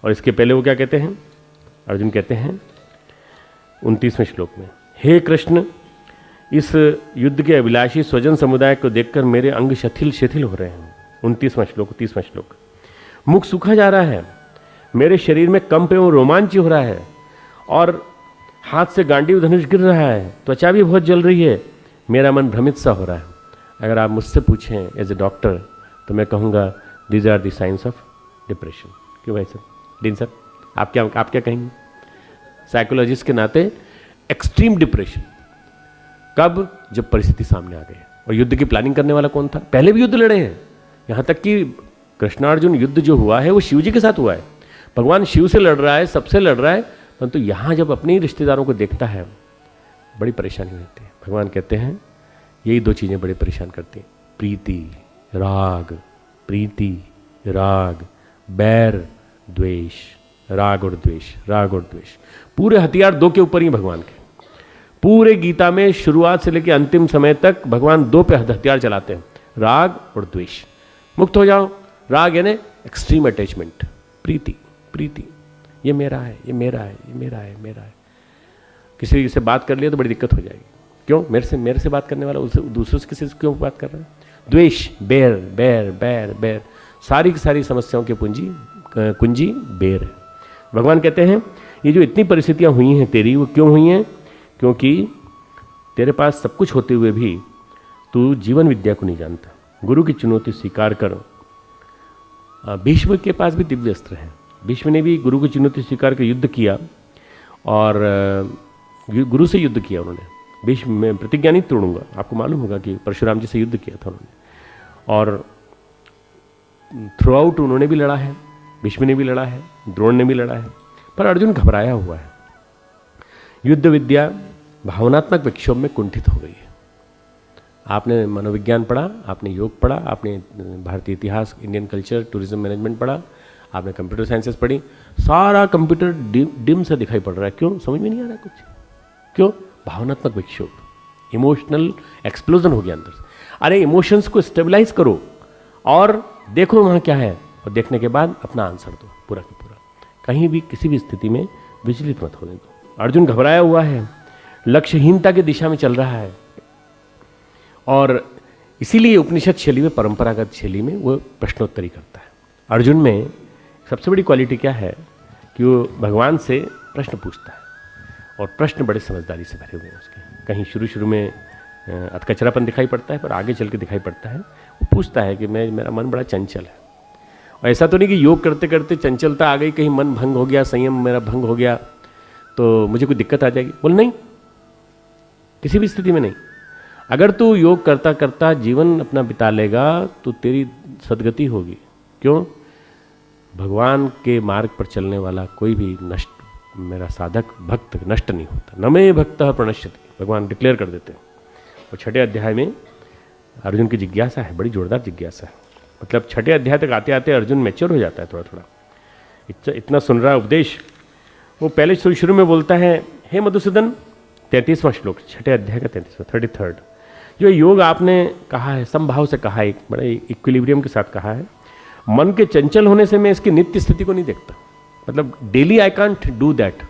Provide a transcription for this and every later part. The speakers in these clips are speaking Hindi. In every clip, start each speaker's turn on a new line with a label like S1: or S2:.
S1: और इसके पहले वो क्या कहते हैं? अर्जुन कहते हैं 29वें श्लोक में, हे कृष्ण, इस युद्ध के अभिलाषी स्वजन समुदाय को देखकर मेरे अंग शिथिल शिथिल हो रहे हैं। 29वां श्लोक, 30वां श्लोक, मुख सूखा जा रहा है, मेरे शरीर में कंप एवं रोमांच हो रहा है, और हाथ से गांडीव धनुष गिर रहा है, त्वचा भी बहुत जल रही है, मेरा मन भ्रमित सा हो रहा है। अगर आप मुझसे पूछें एज ए डॉक्टर तो मैं कहूँगा these are the science of depression. क्यों भाई सर, डीन सर, आप क्या कहेंगे? साइकोलॉजिस्ट के नाते एक्सट्रीम डिप्रेशन कब? जब परिस्थिति सामने आ गई। और युद्ध की प्लानिंग करने वाला कौन था? पहले भी युद्ध लड़े हैं, यहाँ तक कि कृष्णार्जुन युद्ध जो हुआ है वो शिव जी के साथ हुआ है। भगवान शिव से लड़ रहा है, सबसे लड़ रहा है, परंतु यहाँ जब अपने रिश्तेदारों को देखता है बड़ी परेशानी होती है। भगवान कहते हैं यही दो चीज़ें बड़ी परेशान करती हैं, प्रीति राग, प्रीति राग, बैर द्वेष, राग और द्वेष, राग और द्वेष। पूरे हथियार दो के ऊपर ही भगवान के। पूरे गीता में शुरुआत से लेकर अंतिम समय तक भगवान दो पे हथियार चलाते हैं, राग और द्वेष। मुक्त हो जाओ। राग यानी एक्सट्रीम अटैचमेंट, प्रीति, प्रीति, ये मेरा है, ये मेरा है, ये मेरा है, मेरा है। किसी से बात कर लिया तो बड़ी दिक्कत हो जाएगी। क्यों? मेरे से बात करने वाला उससे दूसरों से किसी से क्यों बात कर रहा है? द्वेष, बैर, बैर, बैर, बैर, सारी की सारी समस्याओं की कुंजी बैर है। भगवान कहते हैं ये जो इतनी परिस्थितियां हुई हैं तेरी, वो क्यों हुई हैं? क्योंकि तेरे पास सब कुछ होते हुए भी तू जीवन विद्या को नहीं जानता। गुरु की चुनौती स्वीकार कर। भीष्म के पास भी दिव्य अस्त्र है। भीष्म ने भी गुरु की चुनौती स्वीकार कर युद्ध किया और गुरु से युद्ध किया उन्होंने। भीष्म में प्रतिज्ञा नहीं तोड़ूंगा। आपको मालूम होगा कि परशुराम जी से युद्ध किया था उन्होंने, और थ्रू आउट उन्होंने भी लड़ा है, भीष्म ने भी लड़ा है, द्रोण ने भी लड़ा है, पर अर्जुन घबराया हुआ है। युद्ध विद्या भावनात्मक विक्षोभ में कुंठित हो गई है। आपने मनोविज्ञान पढ़ा, आपने योग पढ़ा, आपने भारतीय इतिहास, इंडियन कल्चर, टूरिज्म मैनेजमेंट पढ़ा, आपने कंप्यूटर साइंसेस पढ़ी, सारा कंप्यूटर डिम सा दिखाई पड़ रहा है। क्यों? समझ में नहीं आ रहा कुछ। क्यों? भावनात्मक विक्षोभ, इमोशनल एक्सप्लोजन हो गया अंदर से। अरे इमोशंस को स्टेबलाइज करो और देखो वहाँ क्या है, और देखने के बाद अपना आंसर दो पूरा का पूरा। कहीं भी किसी भी स्थिति में विचलित मत होने दो। अर्जुन घबराया हुआ है, लक्ष्यहीनता की दिशा में चल रहा है, और इसीलिए उपनिषद शैली में, परंपरागत शैली में वो प्रश्नोत्तरी करता है। अर्जुन में सबसे बड़ी क्वालिटी क्या है कि वो भगवान से प्रश्न पूछता है, और प्रश्न बड़े समझदारी से भरे हुए हैं उसके। कहीं शुरू में अधकचरापन दिखाई पड़ता है, पर आगे चल के दिखाई पड़ता है। वो पूछता है कि मेरा मन बड़ा चंचल है, और ऐसा तो नहीं कि योग करते करते चंचलता आ गई, कहीं मन भंग हो गया, संयम मेरा भंग हो गया तो मुझे कोई दिक्कत आ जाएगी। बोल नहीं, किसी भी स्थिति में नहीं। अगर तू योग करता करता जीवन अपना बिता लेगा तो तेरी सदगति होगी। क्यों? भगवान के मार्ग पर चलने वाला कोई भी नष्ट, मेरा साधक भक्त नष्ट नहीं होता। न मे भक्तः प्रणश्यति, भगवान डिक्लेयर कर देते हैं। और 6ठे अध्याय में अर्जुन की जिज्ञासा है, बड़ी जोरदार जिज्ञासा है। मतलब 6ठे अध्याय तक आते आते अर्जुन मैच्योर हो जाता है थोड़ा थोड़ा। इतना सुन रहा उपदेश, वो पहले शुरू में बोलता है, हे मधुसूदन, 33वां श्लोक 6ठे अध्याय का 33वां, 33rd, जो योग आपने कहा है, समभाव से कहा है, एक बड़े इक्विलिब्रियम के साथ कहा है। मन के चंचल होने से मैं इसकी नित्य स्थिति को नहीं देखता। मतलब daily I can't do that,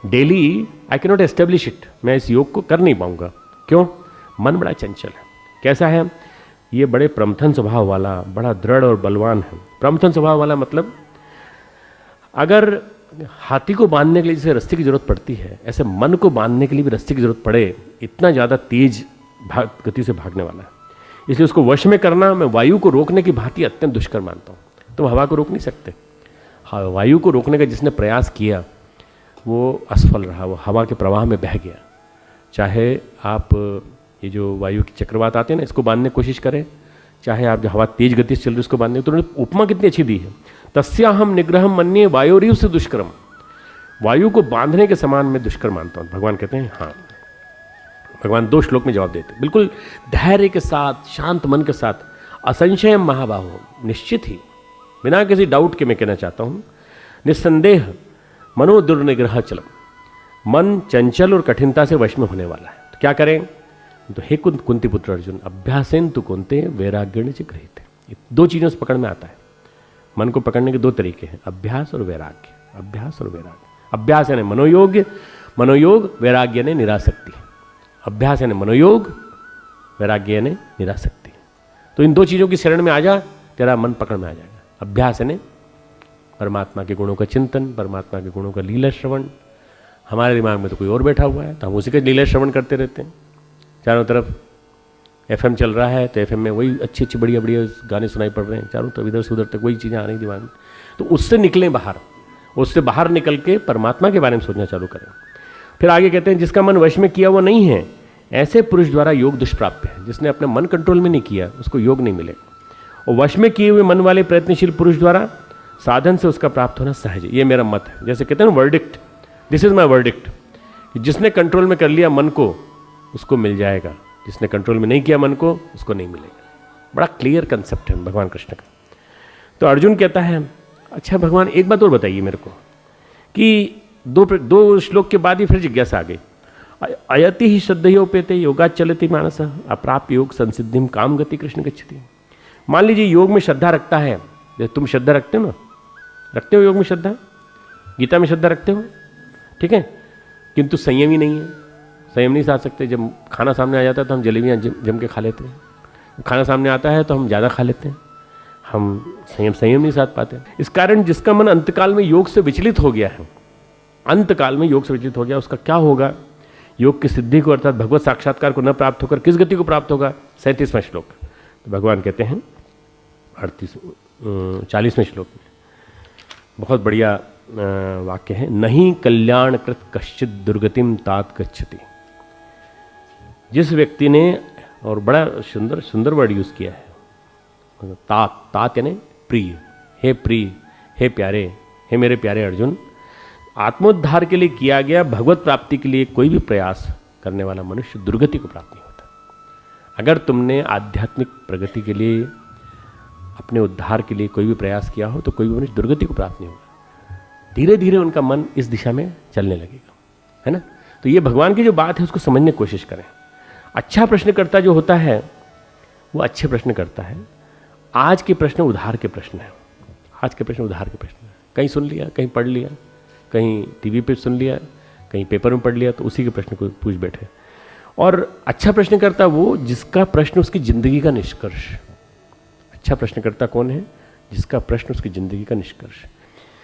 S1: daily I can not establish it. मैं इस योग को कर नहीं पाऊंगा। क्यों? मन बड़ा चंचल है। कैसा है? ये बड़े प्रमथन स्वभाव वाला, बड़ा दृढ़ और बलवान है। प्रमथन स्वभाव वाला मतलब अगर हाथी को बांधने के लिए जैसे रस्सी की जरूरत पड़ती है, ऐसे मन को बांधने के लिए भी रस्सी की जरूरत पड़े, इतना ज़्यादा तेज गति से भागने वाला है। इसलिए उसको वश में करना मैं वायु को रोकने की भांति अत्यंत दुष्कर मानता हूँ। तो हवा को रोक नहीं सकते। हाँ, वायु को रोकने का जिसने प्रयास किया वो असफल रहा, वो हवा के प्रवाह में बह गया। चाहे आप ये जो वायु की चक्रवात आते हैं ना, इसको बांधने की कोशिश करें, चाहे आप जो हवा तेज गति से चल रही उसको बांधने, तो उन्होंने उपमा कितनी अच्छी दी है, तस्याहम निग्रहम मन्ये वायोरीव से दुष्करम। वायु को बांधने के समान मैं दुष्कर मानता हूँ। भगवान कहते हैं हाँ। भगवान 2 श्लोक में जवाब देते, बिल्कुल धैर्य के साथ, शांत मन के साथ, असंशय महाबाहो, निश्चित ही बिना किसी डाउट के मैं कहना चाहता हूँ, निस्संदेह मनो दुर्निग्रह चलम, मन चंचल और कठिनता से वश में होने वाला है। तो क्या करें? तो हे कुंती पुत्र अर्जुन, अभ्यासेन तु कुंते वैराग्यण च गृहीते। 2 चीज़ों से पकड़ में आता है, मन को पकड़ने के दो तरीके हैं, अभ्यास और वैराग्य। अभ्यास और वैराग्य। अभ्यास यानी मनोयोग, मनोयोग वैराग्य यानी निरासक्ति। अभ्यास यानी मनोयोग, वैराग्य यानी निरासक्ति। तो इन दो चीज़ों की शरण में आ जा, तेरा मन पकड़ में आ जाएगा। अभ्यास यानी परमात्मा के गुणों का चिंतन, परमात्मा के गुणों का लीला श्रवण। हमारे दिमाग में तो कोई और बैठा हुआ है, तो हम उसी का लीला श्रवण करते रहते हैं। चारों तरफ FM चल रहा है, तो FM में वही अच्छी अच्छी बढ़िया बढ़िया गाने सुनाई पड़ रहे हैं चारों तरफ, इधर से उधर तक वही चीज़ें आ रही दिमाग में। तो उससे निकलें बाहर, उससे बाहर निकल के परमात्मा के बारे में सोचना चालू करें। फिर आगे कहते हैं, जिसका मन वश में किया हुआ नहीं है, ऐसे पुरुष द्वारा योग दुष्प्राप्य है। जिसने अपने मन कंट्रोल में नहीं किया, उसको योग नहीं मिलेगा। और वश में किए हुए मन वाले प्रयत्नशील पुरुष द्वारा साधन से उसका प्राप्त होना सहज है। ये मेरा मत है। जैसे कहते हैं ना verdict, this is my verdict, जिसने कंट्रोल में कर लिया मन को, उसको मिल जाएगा। जिसने कंट्रोल में नहीं किया मन को, उसको नहीं मिलेगा। बड़ा क्लियर कंसेप्ट है भगवान कृष्ण का। तो अर्जुन कहता है, अच्छा भगवान एक बात और बताइए मेरे को, कि दो श्लोक के बाद ही फिर जिज्ञासा आ गई। अयति ही श्रद्धयोपेते योगा चलति मानस अप्राप्य योग संसिद्धिम काम गति कृष्ण गच्छति। मान लीजिए योग में श्रद्धा रखता है, जैसे तुम श्रद्धा रखते हो ना, रखते हो योग में श्रद्धा, गीता में श्रद्धा रखते हो, ठीक है, किंतु संयम ही नहीं है। संयम नहीं साध सकते। जब खाना सामने आ जाता है तो हम जलेबियाँ जम के खा लेते हैं। खाना सामने आता है तो हम ज़्यादा खा लेते हैं। हम संयम नहीं साध पाते। इस कारण जिसका मन अंतकाल में योग से विचलित हो गया है, अंतकाल में योग से विचलित हो गया, उसका क्या होगा? योग की सिद्धि को अर्थात भगवत साक्षात्कार को न प्राप्त होकर किस गति को प्राप्त होगा? 37वां श्लोक। तो भगवान कहते हैं 40वें श्लोक में बहुत बढ़िया वाक्य है, नहीं कल्याणकृत कश्चित दुर्गतिम तात गच्छति। जिस व्यक्ति ने, और बड़ा सुंदर वर्ड यूज किया है, तात यानी प्रिय, हे प्रिय, हे प्यारे, हे मेरे प्यारे अर्जुन, आत्मोद्धार के लिए किया गया भगवत प्राप्ति के लिए कोई भी प्रयास करने वाला मनुष्य दुर्गति को प्राप्त नहीं होता। अगर तुमने आध्यात्मिक प्रगति के लिए, अपने उद्धार के लिए कोई भी प्रयास किया हो, तो कोई भी मनुष्य दुर्गति को प्राप्त नहीं होगा। धीरे धीरे उनका मन इस दिशा में चलने लगेगा, है ना। तो ये भगवान की जो बात है उसको समझने की कोशिश करें। अच्छा प्रश्नकर्ता जो होता है वो अच्छे प्रश्न करता है। आज के प्रश्न उद्धार के प्रश्न है। आज के प्रश्न उद्धार के प्रश्न है। कहीं सुन लिया, कहीं पढ़ लिया, कहीं टीवी पे सुन लिया, कहीं पेपर में पढ़ लिया, तो उसी के प्रश्न को पूछ बैठे। और अच्छा प्रश्नकर्ता वो जिसका प्रश्न उसकी जिंदगी का निष्कर्ष। अच्छा प्रश्नकर्ता कौन है? जिसका प्रश्न उसकी जिंदगी का निष्कर्ष।